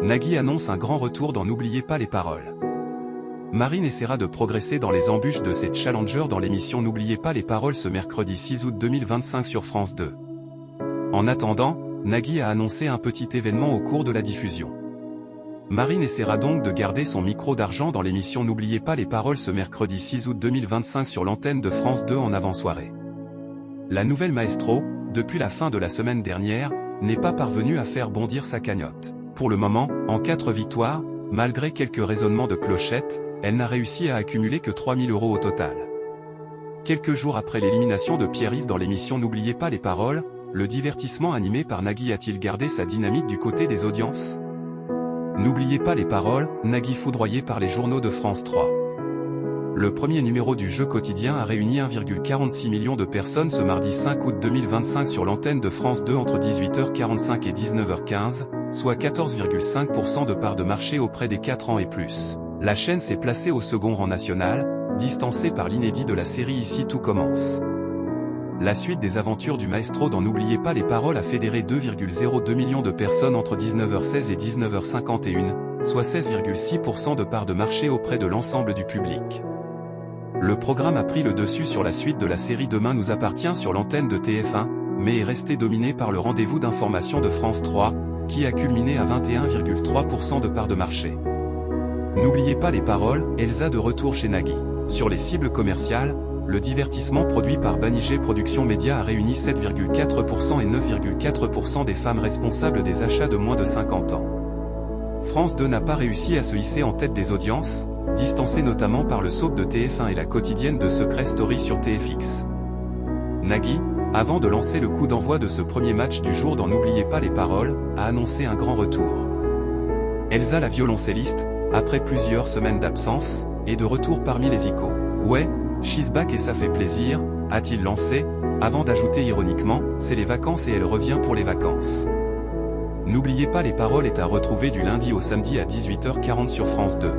Nagui annonce un grand retour dans N'oubliez pas les paroles. Marine essaiera de progresser dans les embûches de ses challengers dans l'émission N'oubliez pas les paroles ce mercredi 6 août 2025 sur France 2. En attendant, Nagui a annoncé un petit événement au cours de la diffusion. Marine essaiera donc de garder son micro d'argent dans l'émission N'oubliez pas les paroles ce mercredi 6 août 2025 sur l'antenne de France 2 en avant-soirée. La nouvelle maestro, depuis la fin de la semaine dernière, n'est pas parvenue à faire bondir sa cagnotte. Pour le moment, en 4 victoires, malgré quelques raisonnements de clochette, elle n'a réussi à accumuler que 3 000 € au total. Quelques jours après l'élimination de Pierre-Yves dans l'émission N'oubliez pas les paroles, le divertissement animé par Nagui a-t-il gardé sa dynamique du côté des audiences? N'oubliez pas les paroles, Nagui foudroyé par les journaux de France 3. Le premier numéro du jeu quotidien a réuni 1,46 million de personnes ce mardi 5 août 2025 sur l'antenne de France 2 entre 18h45 et 19h15, soit 14,5% de part de marché auprès des 4 ans et plus. La chaîne s'est placée au second rang national, distancée par l'inédit de la série Ici tout commence. La suite des aventures du maestro dans N'oubliez pas les paroles a fédéré 2,02 millions de personnes entre 19h16 et 19h51, soit 16,6% de part de marché auprès de l'ensemble du public. Le programme a pris le dessus sur la suite de la série Demain nous appartient sur l'antenne de TF1, mais est resté dominé par le rendez-vous d'information de France 3, qui a culminé à 21,3% de part de marché. N'oubliez pas les paroles, Elsa de retour chez Nagui. Sur les cibles commerciales, le divertissement produit par Banijé Productions Média a réuni 7,4% et 9,4% des femmes responsables des achats de moins de 50 ans. France 2 n'a pas réussi à se hisser en tête des audiences, distancée notamment par le soap de TF1 et la quotidienne de Secret Story sur TFX. Nagui, avant de lancer le coup d'envoi de ce premier match du jour dans N'oubliez pas les paroles, a annoncé un grand retour. Elsa la violoncelliste, après plusieurs semaines d'absence, est de retour parmi les icônes. Ouais, she's back et ça fait plaisir, a-t-il lancé, avant d'ajouter ironiquement, c'est les vacances et elle revient pour les vacances. N'oubliez pas les paroles est à retrouver du lundi au samedi à 18h40 sur France 2.